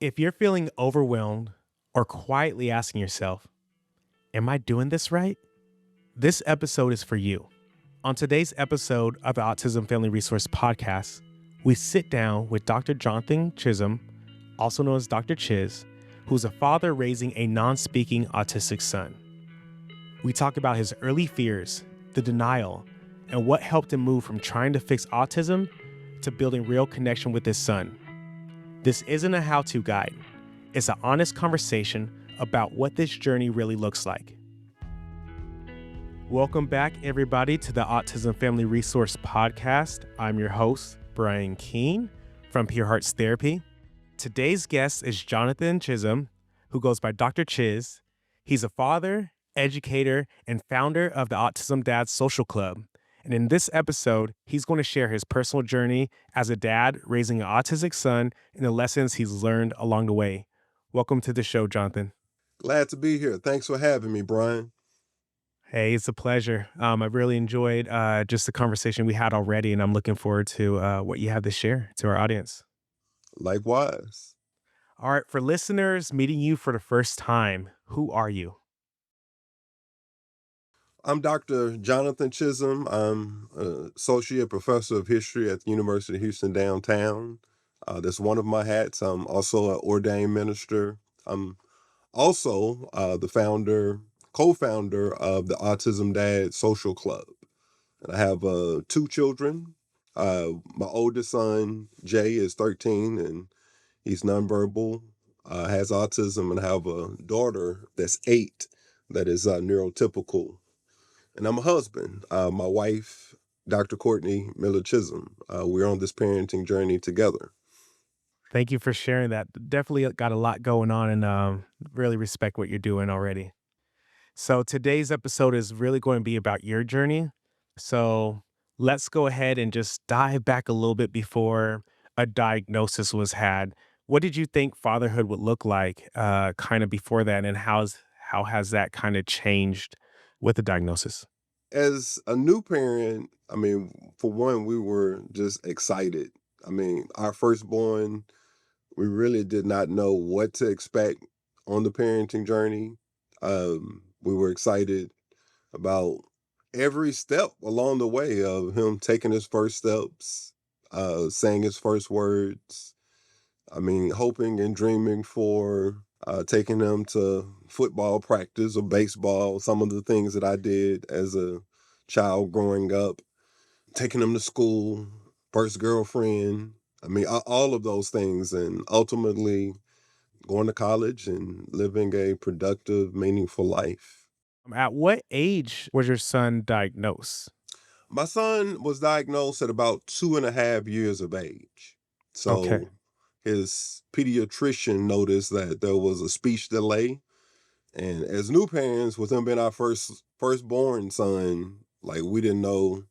If you're feeling overwhelmed or quietly asking yourself, am I doing this right? This episode is for you. On today's episode of the Autism Family Resource Podcast, we sit down with Dr. Jonathan Chism, also known as Dr. Chiz, who's a father raising a non-speaking autistic son. We talk about his early fears, the denial, and what helped him move from trying to fix autism to building real connection with his son. This isn't a how-to guide. It's an honest conversation about what this journey really looks like. Welcome back, everybody, to the Autism Family Resource Podcast. I'm your host, Brian Keene from Pure Hearts Therapy. Today's guest is Jonathan Chism, who goes by Dr. Chiz. He's a father, educator, and founder of the Autism Dad Social Club. And in this episode, he's going to share his personal journey as a dad raising an autistic son and the lessons he's learned along the way. Welcome to the show, Jonathan. Glad to be here. Thanks for having me, Brian. Hey, it's a pleasure. I really enjoyed just the conversation we had already, and I'm looking forward to what you have to share to our audience. Likewise. All right, for listeners meeting you for the first time, who are you? I'm Dr. Jonathan Chism. I'm an associate professor of history at the University of Houston downtown. That's one of my hats. I'm also an ordained minister. I'm also the co-founder of the Autism Dad Social Club. And I have 2 children. My oldest son, Jay, is 13, and he's nonverbal, has autism, and I have a daughter that's 8 that is neurotypical. And I'm a husband. My wife, Dr. Courtney Miller Chism, we're on this parenting journey together. Thank you for sharing that. Definitely got a lot going on and really respect what you're doing already. So today's episode is really going to be about your journey. So let's go ahead and just dive back a little bit before a diagnosis was had. What did you think fatherhood would look like kind of before that, and how has that kind of changed with the diagnosis? As a new parent, for one, we were just excited. Our firstborn, we really did not know what to expect on the parenting journey. We were excited about every step along the way of him taking his first steps, saying his first words. Hoping and dreaming for taking him to football practice or baseball, some of the things that I did as a child growing up, taking him to school, first girlfriend. All of those things, and ultimately going to college and living a productive, meaningful life. At what age was your son diagnosed? My son was diagnosed at about 2.5 years of age. Okay. So his pediatrician noticed that there was a speech delay. And as new parents, with him being our firstborn son, like, we didn't know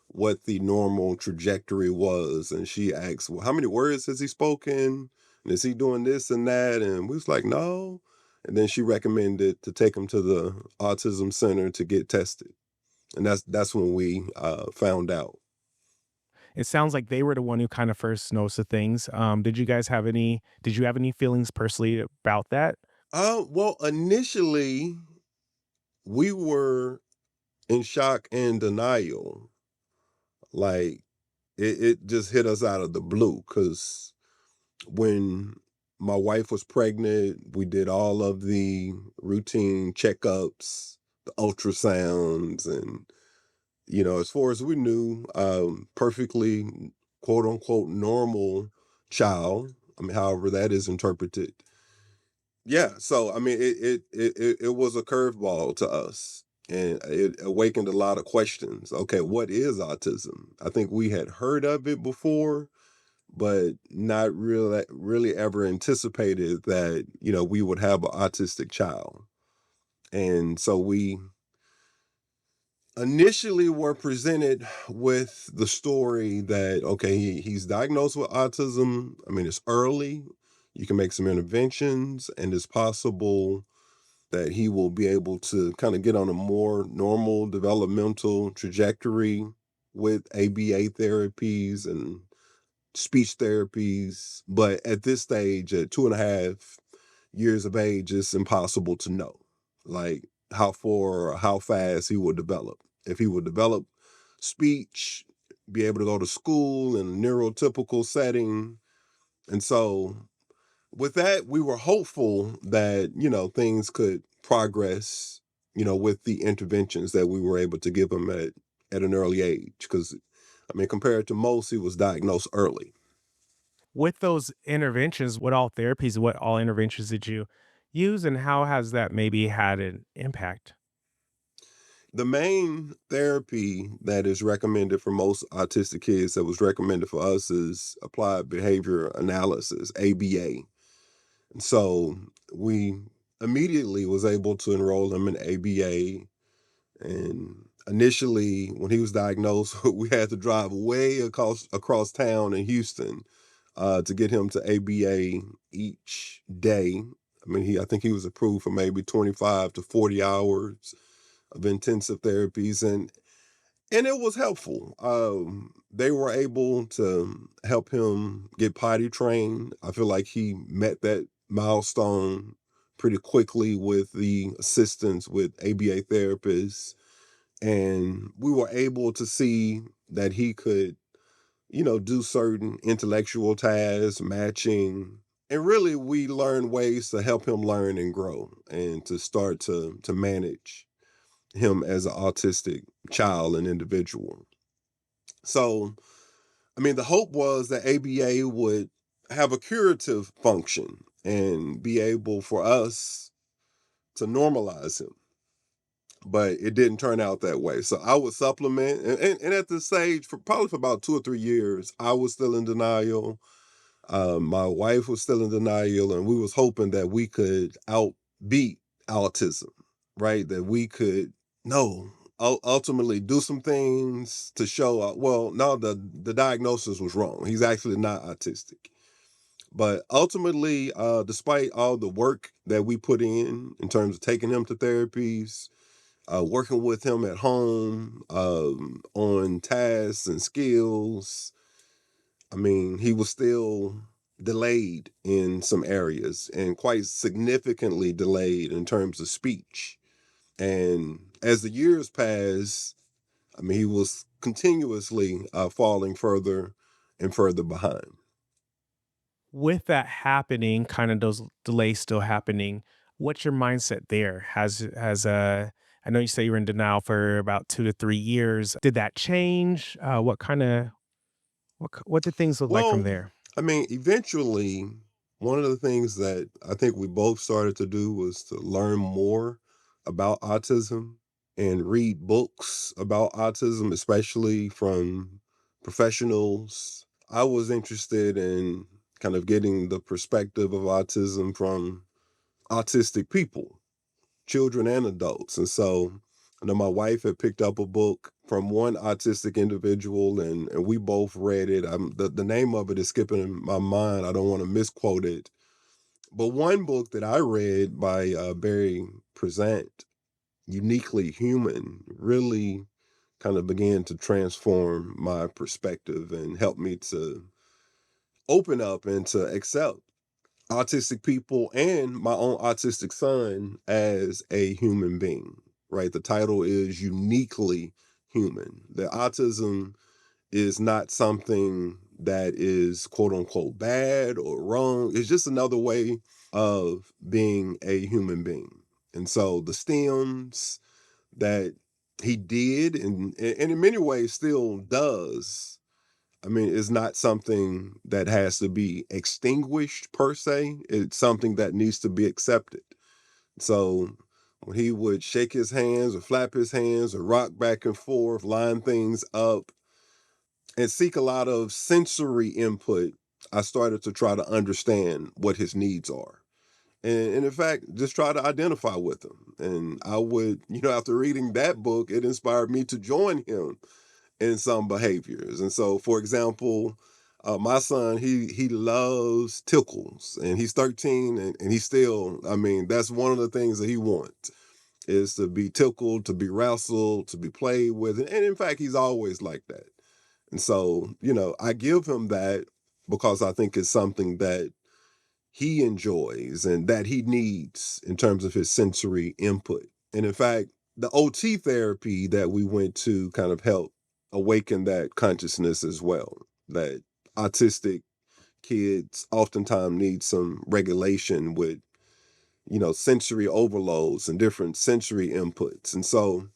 what the normal trajectory was. And she asked, well, how many words has he spoken? And is he doing this and that? And we was like, no. And then she recommended to take him to the autism center to get tested. And that's when we found out. It sounds like they were the one who kind of first noticed the things. Did you have any feelings personally about that? Well, initially we were in shock and denial. Like, it just hit us out of the blue, because when my wife was pregnant, we did all of the routine checkups, the ultrasounds, and, as far as we knew, perfectly quote unquote normal child. However that is interpreted. Yeah, so it was a curveball to us, and it awakened a lot of questions. Okay, what is autism? I think we had heard of it before, but not really ever anticipated that, we would have an autistic child. And so we initially were presented with the story that, okay, he's diagnosed with autism. It's early. You can make some interventions, and it's possible that he will be able to kind of get on a more normal developmental trajectory with ABA therapies and speech therapies, but at this stage, at 2.5 years of age, it's impossible to know, like how far or how fast he will develop. If he will develop speech, be able to go to school in a neurotypical setting. And so with that, we were hopeful that, things could progress, with the interventions that we were able to give him at an early age. Because, compared to most, he was diagnosed early. With those interventions, what all interventions did you use, and how has that maybe had an impact? The main therapy that is recommended for most autistic kids that was recommended for us is applied behavior analysis, ABA. And so we immediately was able to enroll him in ABA. And initially, when he was diagnosed, we had to drive way across town in Houston to get him to ABA each day. I think he was approved for maybe 25 to 40 hours of intensive therapies, and it was helpful. They were able to help him get potty trained. I feel like he met that milestone pretty quickly with the assistance with ABA therapists, and we were able to see that he could, do certain intellectual tasks, matching, and really we learned ways to help him learn and grow and to start to manage him as an autistic child and individual. So, the hope was that ABA would have a curative function and be able for us to normalize him. But it didn't turn out that way. So I would supplement, and at this stage, for about 2 or 3 years, I was still in denial. My wife was still in denial, and we was hoping that we could outbeat autism, right? That we could no ultimately do some things to show. Well, no, the diagnosis was wrong. He's actually not autistic. But ultimately, despite all the work that we put in terms of taking him to therapies, working with him at home on tasks and skills, he was still delayed in some areas and quite significantly delayed in terms of speech. And as the years passed, he was continuously falling further and further behind. With that happening, kind of those delays still happening, what's your mindset there? I know you say you were in denial for about 2 to 3 years. Did that change? What did things look like from Well, there? eventually, one of the things that I think we both started to do was to learn more about autism and read books about autism, especially from professionals. I was interested in kind of getting the perspective of autism from autistic people, children and adults. And so I know my wife had picked up a book from one autistic individual, and we both read it. The name of it is skipping in my mind. I don't want to misquote it. But one book that I read by Barry Present, Uniquely Human, really kind of began to transform my perspective and help me to open up and to accept autistic people and my own autistic son as a human being, right? The title is Uniquely Human. The autism is not something that is quote unquote bad or wrong. It's just another way of being a human being. And so the stems that he did and in many ways still does, it's not something that has to be extinguished per se. It's something that needs to be accepted. So when he would shake his hands or flap his hands or rock back and forth, line things up, and seek a lot of sensory input, I started to try to understand what his needs are. And in fact, just try to identify with him. And I would, after reading that book, it inspired me to join him in some behaviors. And so, for example, my son, he loves tickles, and he's 13, and he still, that's one of the things that he wants is to be tickled, to be wrestled, to be played with. And in fact, he's always like that. And so, I give him that, because I think it's something that he enjoys and that he needs in terms of his sensory input. And in fact, the OT therapy that we went to kind of helped awaken that consciousness as well. That autistic kids oftentimes need some regulation with, sensory overloads and different sensory inputs. And so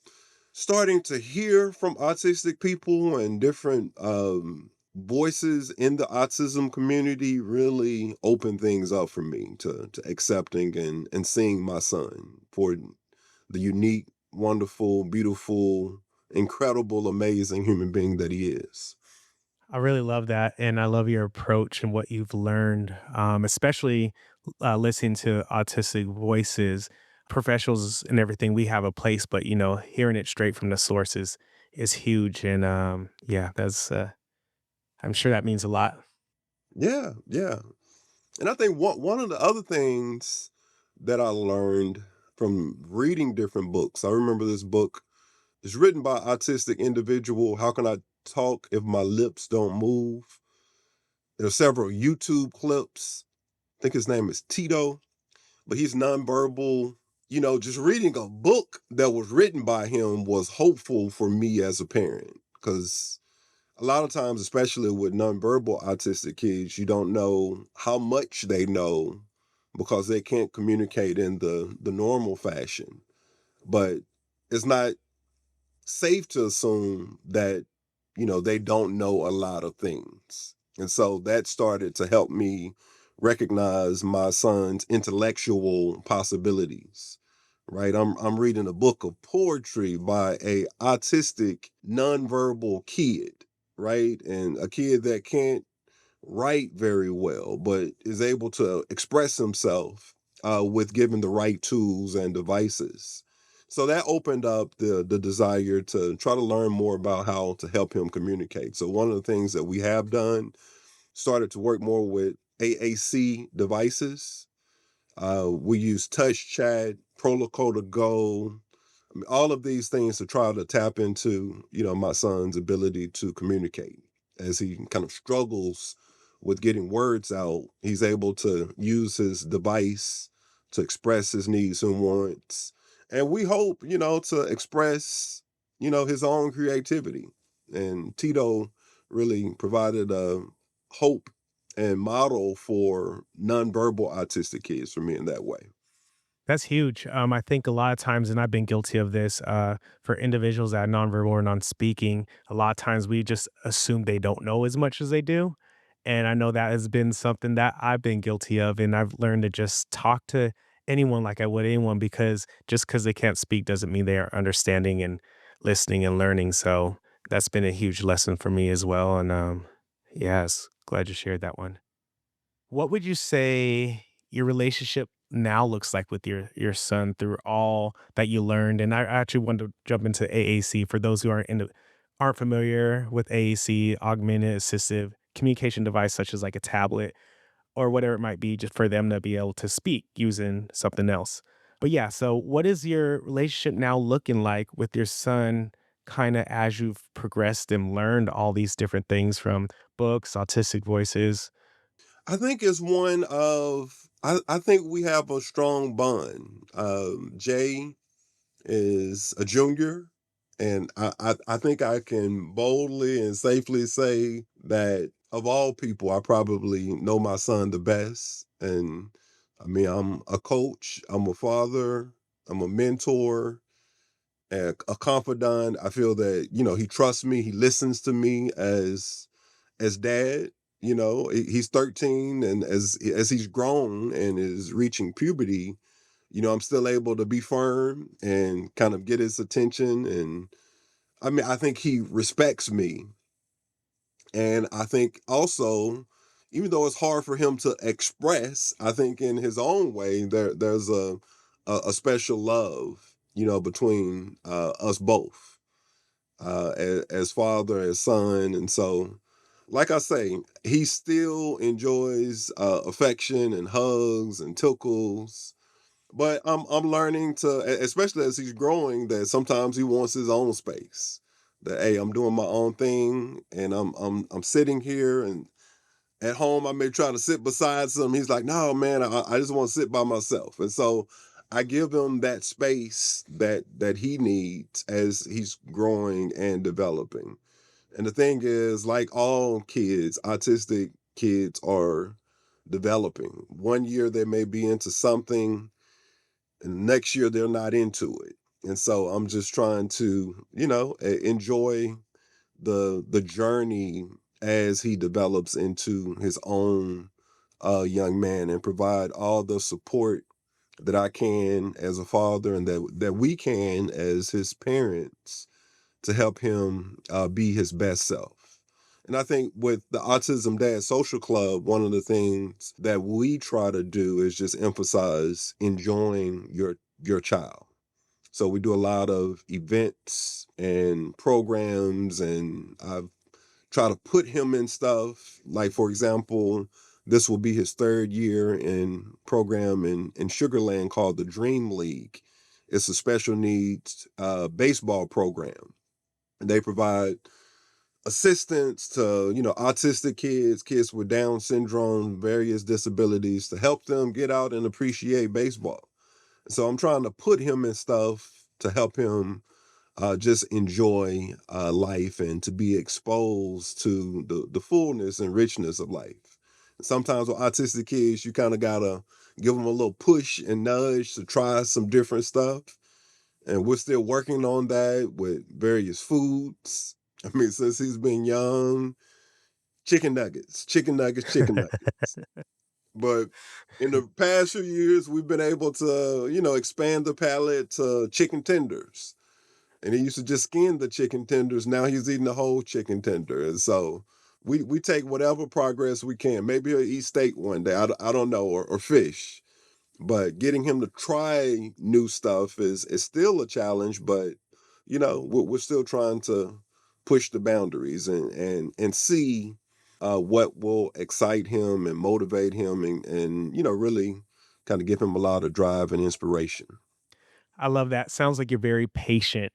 starting to hear from autistic people and different voices in the autism community really opened things up for me to accepting and seeing my son for the unique, wonderful, beautiful, incredible, amazing human being that he is. I really love that. And I love your approach and what you've learned, especially listening to autistic voices, professionals and everything. We have a place, but, hearing it straight from the sources is huge. And yeah, I'm sure that means a lot. Yeah, yeah. And I think one of the other things that I learned from reading different books, I remember this book. It's written by an autistic individual. How can I talk if my lips don't move? There are several YouTube clips. I think his name is Tito, but he's nonverbal. Just reading a book that was written by him was hopeful for me as a parent because a lot of times, especially with nonverbal autistic kids, you don't know how much they know because they can't communicate in the normal fashion. But it's not safe to assume that, they don't know a lot of things. And so that started to help me recognize my son's intellectual possibilities. Right. I'm reading a book of poetry by a autistic nonverbal kid, right? And a kid that can't write very well, but is able to express himself with given the right tools and devices. So that opened up the desire to try to learn more about how to help him communicate. So one of the things that we have done started to work more with AAC devices. We use Touch Chat, Protocol to Go, all of these things to try to tap into, my son's ability to communicate as he kind of struggles with getting words out. He's able to use his device to express his needs and wants. And we hope, to express, his own creativity. And Tito really provided a hope and model for nonverbal autistic kids for me in that way. That's huge. I think a lot of times, and I've been guilty of this, for individuals that are nonverbal or non-speaking, a lot of times we just assume they don't know as much as they do. And I know that has been something that I've been guilty of, and I've learned to just talk to anyone like I would anyone because just because they can't speak doesn't mean they are understanding and listening and learning. So that's been a huge lesson for me as well. And yes, glad you shared that one. What would you say your relationship now looks like with your son through all that you learned? And I actually want to jump into AAC for those who aren't familiar with AAC, augmented assistive communication device, such as like a tablet or whatever it might be, just for them to be able to speak using something else. But yeah, so what is your relationship now looking like with your son? Kind of as you've progressed and learned all these different things from books, autistic voices. I think it's one of I think we have a strong bond. Jay is a junior, and I think I can boldly and safely say that of all people, I probably know my son the best. And I mean, I'm a coach, I'm a father, I'm a mentor, a confidant. I feel that he trusts me, he listens to me as dad. He's 13, and as he's grown and is reaching puberty, I'm still able to be firm and kind of get his attention. And I mean, I think he respects me. And I think also, even though it's hard for him to express, I think in his own way, there's a special love, between us both, as father, as son. And so, like I say, he still enjoys affection and hugs and tickles. But I'm learning to, especially as he's growing, that sometimes he wants his own space. That hey, I'm doing my own thing, and I'm sitting here, and At home, I may try to sit beside some. He's like, no, man, I just want to sit by myself. And so I give him that space that he needs as he's growing and developing. And the thing is, like all kids, autistic kids are developing. One year they may be into something, and next year they're not into it. And so I'm just trying to, enjoy the journey as he develops into his own young man, and provide all the support that I can as a father, and that we can as his parents, to help him be his best self. And I think with the Autism Dad Social Club, one of the things that we try to do is just emphasize enjoying your child. So we do a lot of events and programs, and I've tried to put him in stuff. Like, for example, this will be his third year in program in Sugar Land called the Dream League. It's a special needs baseball program. And they provide assistance to, autistic kids, kids with Down syndrome, various disabilities, to help them get out and appreciate baseball. So I'm trying to put him in stuff to help him just enjoy life, and to be exposed to the fullness and richness of life. Sometimes with autistic kids, you kind of gotta give them a little push and nudge to try some different stuff. And we're still working on that with various foods. I mean, since he's been young, chicken nuggets, chicken nuggets, chicken nuggets. But in the past few years, we've been able to, expand the palate to chicken tenders. And he used to just skin the chicken tenders. Now he's eating the whole chicken tender. And so we take whatever progress we can. Maybe he'll eat steak one day. I don't know, or fish. But getting him to try new stuff is still a challenge. But we're still trying to push the boundaries, and see what will excite him and motivate him, and really kind of give him a lot of drive and inspiration. I love that. Sounds like you're very patient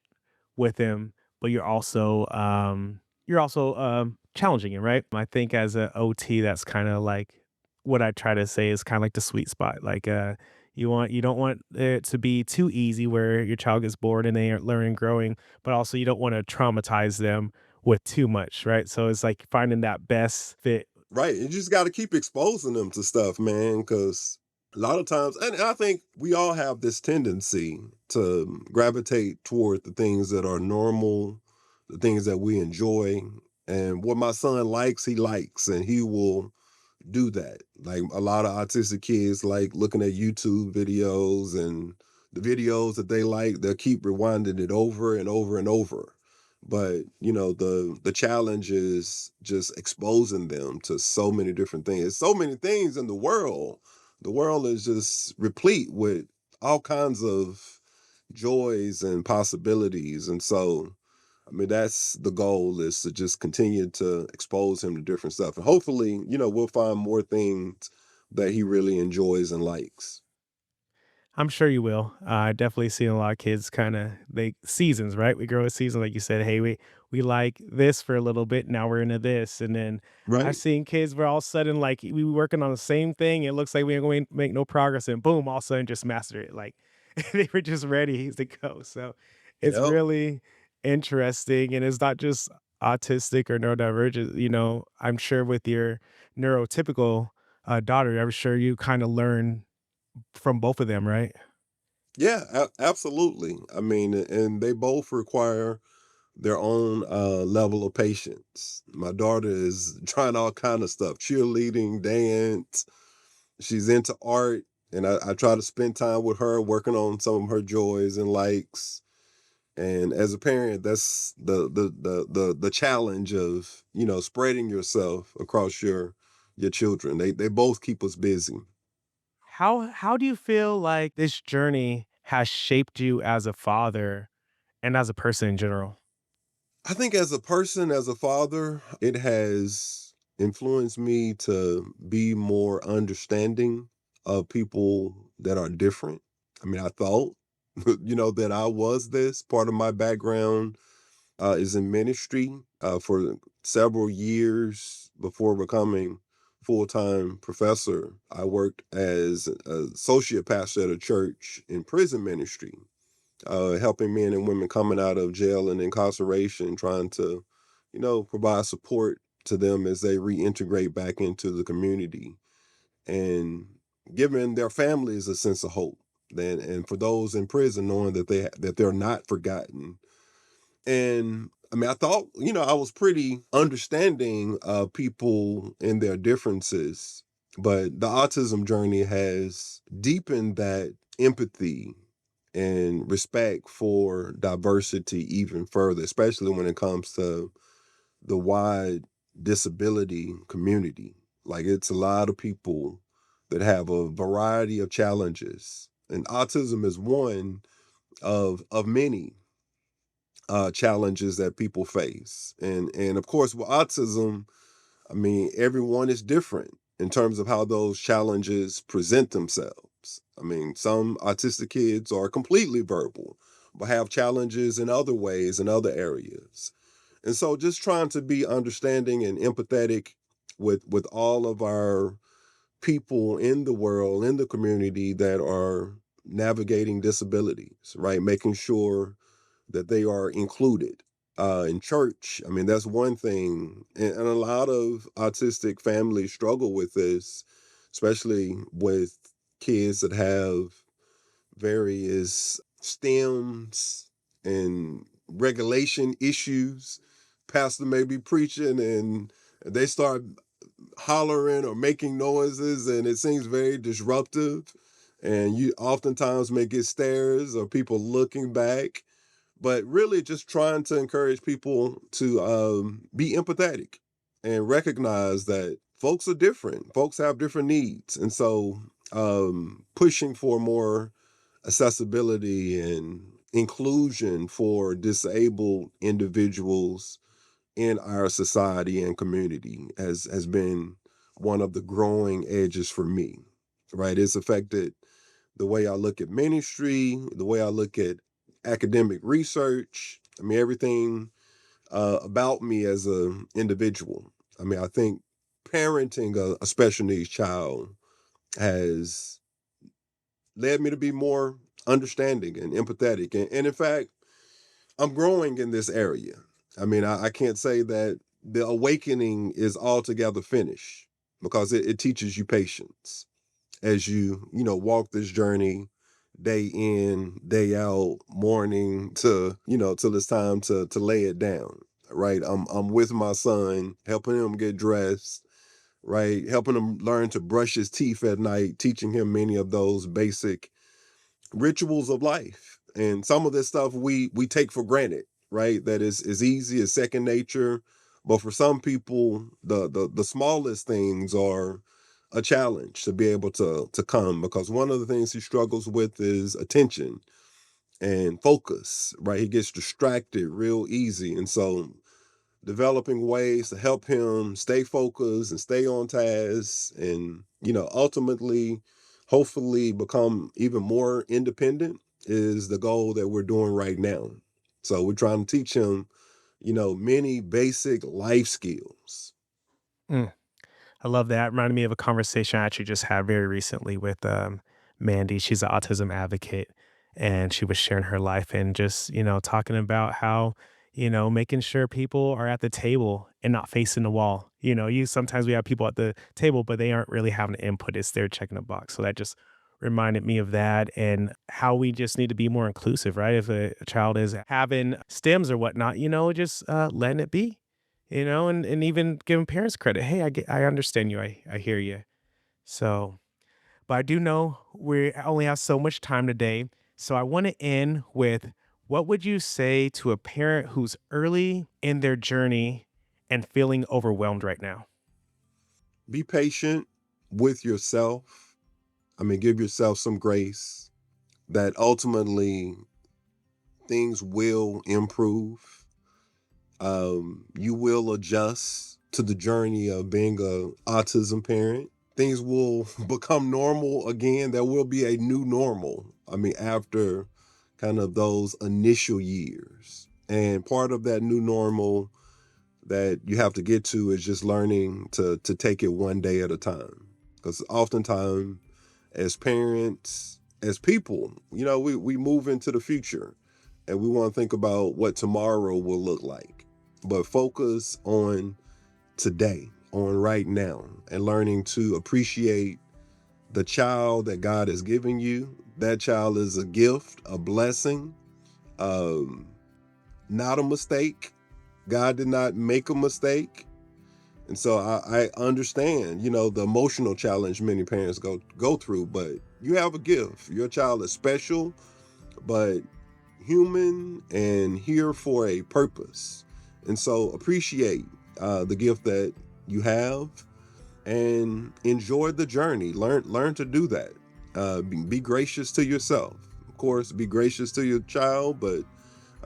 with him, but you're also challenging him, right? I think as a OT, that's kind of like what I try to say is kind of like the sweet spot. Like you don't want it to be too easy where your child gets bored and they aren't learning, growing, but also you don't want to traumatize them with too much, right? So it's like finding that best fit. Right. You just got to keep exposing them to stuff, man, because a lot of times, and I think we all have this tendency to gravitate toward the things that are normal, the things that we enjoy. And what my son likes, he likes, and he will do that. Like, a lot of autistic kids like looking at YouTube videos, and the videos that they like, they'll keep rewinding it over and over and over. But the challenge is just exposing them to so many different things. So many things in the world. The world is just replete with all kinds of joys and possibilities. And so, I mean, that's the goal, is to just continue to expose him to different stuff. And hopefully, we'll find more things that he really enjoys and likes. I'm sure you will. I definitely see a lot of kids kind of they seasons, right? We grow a season, like you said. Hey, we like this for a little bit. Now we're into this, and then I've Right. seen kids where all of a sudden, like we were working on the same thing. It looks like we ain't going to make no progress, and boom, all of a sudden just master it. Like they were just ready to go. So it's Yep. really interesting, and it's not just autistic or neurodivergent. I'm sure with your neurotypical daughter, I'm sure you kind of learn from both of them, right? Yeah, absolutely. I mean, and they both require their own level of patience. My daughter is trying all kind of stuff, cheerleading, dance. She's into art, and I try to spend time with her, working on some of her joys and likes. And as a parent, that's the challenge of spreading yourself across your children. They both keep us busy. How do you feel like this journey has shaped you as a father and as a person in general? I think as a person, as a father, it has influenced me to be more understanding of people that are different. I mean, I thought, that I was this. Part of my background is in ministry for several years before becoming full-time professor. I worked as an associate pastor at a church in prison ministry, helping men and women coming out of jail and incarceration, trying to, provide support to them as they reintegrate back into the community and giving their families a sense of hope. And for those in prison, knowing that they're not forgotten. And I mean, I thought, I was pretty understanding of people and their differences, but the autism journey has deepened that empathy and respect for diversity even further, especially when it comes to the wide disability community. Like, it's a lot of people that have a variety of challenges, and autism is one of many challenges that people face. And of course, with autism, I mean, everyone is different in terms of how those challenges present themselves. I mean, some autistic kids are completely verbal, but have challenges in other ways in other areas. And so just trying to be understanding and empathetic with all of our people in the world, in the community that are navigating disabilities, right? Making sure that they are included. In church, I mean, that's one thing. And a lot of autistic families struggle with this, especially with kids that have various stems and regulation issues. Pastor may be preaching and they start hollering or making noises, and it seems very disruptive. And you oftentimes may get stares or people looking back, but really just trying to encourage people to be empathetic and recognize that folks are different. Folks have different needs. And so pushing for more accessibility and inclusion for disabled individuals in our society and community has been one of the growing edges for me, right? It's affected the way I look at ministry, the way I look at academic research. I mean, everything about me as an individual. I mean, I think parenting a special needs child has led me to be more understanding and empathetic. And in fact, I'm growing in this area. I mean, I can't say that the awakening is altogether finished because it teaches you patience as walk this journey day in, day out, morning to, till it's time to lay it down. Right. I'm with my son, helping him get dressed, right? Helping him learn to brush his teeth at night, teaching him many of those basic rituals of life. And some of this stuff we take for granted, right? That is easy, is second nature. But for some people, the smallest things are a challenge to be able to come, because one of the things he struggles with is attention and focus, right? He gets distracted real easy. And so developing ways to help him stay focused and stay on task and, ultimately, hopefully become even more independent is the goal that we're doing right now. So we're trying to teach him, many basic life skills. Mm. I love that. It reminded me of a conversation I actually just had very recently with Mandy. She's an autism advocate, and she was sharing her life and just, talking about how, making sure people are at the table and not facing the wall. You sometimes we have people at the table, but they aren't really having input. It's they're checking a box. So that just reminded me of that and how we just need to be more inclusive, right? If a child is having stems or whatnot, just letting it be, and even giving parents credit. Hey, I understand you. I hear you. So, but I do know we only have so much time today. So I want to end with what would you say to a parent who's early in their journey and feeling overwhelmed right now? Be patient with yourself. I mean, give yourself some grace that ultimately things will improve. You will adjust to the journey of being a autism parent. Things will become normal again. There will be a new normal. I mean, after kind of those initial years. And part of that new normal that you have to get to is just learning to take it one day at a time. Because oftentimes, as parents, as people, we move into the future and we want to think about what tomorrow will look like. But focus on today, on right now, and learning to appreciate the child that God has given you. That child is a gift, a blessing, not a mistake. God did not make a mistake. And so I understand, the emotional challenge many parents go through, but you have a gift. Your child is special, but human and here for a purpose. And so appreciate the gift that you have and enjoy the journey. Learn to do that. Be gracious to yourself. Of course, be gracious to your child, but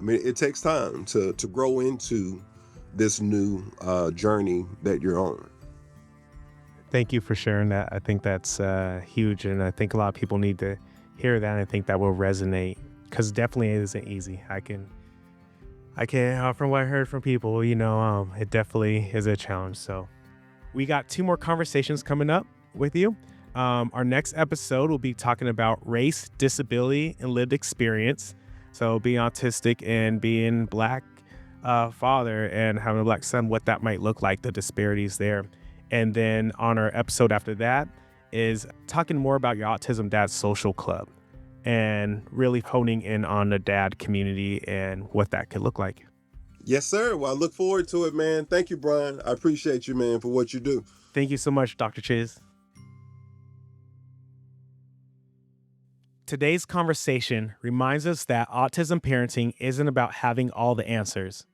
it takes time to grow into this new journey that you're on. Thank you for sharing that. I think that's huge, and I think a lot of people need to hear that, and I think that will resonate, because definitely it isn't easy. I can, from what I heard from people, it definitely is a challenge. So we got 2 more conversations coming up with you. Our next episode will be talking about race, disability, and lived experience. So being autistic and being Black father and having a Black son, what that might look like, the disparities there. And then on our episode after that is talking more about your Autism Dad Social Club and really honing in on the dad community and what that could look like. Yes, sir. Well, I look forward to it, man. Thank you, Brian. I appreciate you, man, for what you do. Thank you so much, Dr. Chiz. Today's conversation reminds us that autism parenting isn't about having all the answers.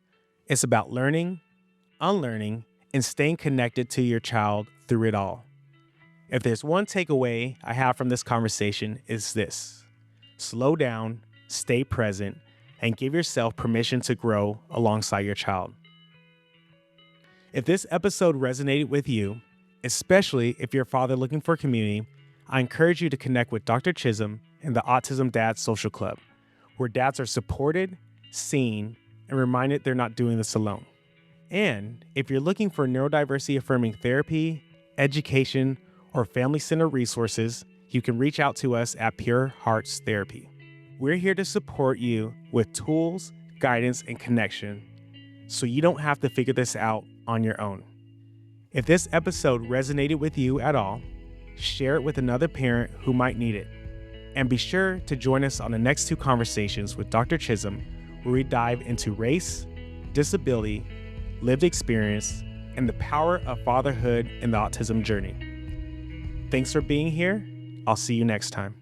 It's about learning, unlearning, and staying connected to your child through it all. If there's one takeaway I have from this conversation, it's this: slow down, stay present, and give yourself permission to grow alongside your child. If this episode resonated with you, especially if you're a father looking for community, I encourage you to connect with Dr. Chism and the Autism Dad Social Club, where dads are supported, seen, and reminded they're not doing this alone. And if you're looking for neurodiversity affirming therapy, education, or family-centered resources, you can reach out to us at Pure Hearts Therapy. We're here to support you with tools, guidance, and connection, so you don't have to figure this out on your own. If this episode resonated with you at all, share it with another parent who might need it. And be sure to join us on the next 2 conversations with Dr. Chism, where we dive into race, disability, lived experience, and the power of fatherhood in the autism journey. Thanks for being here. I'll see you next time.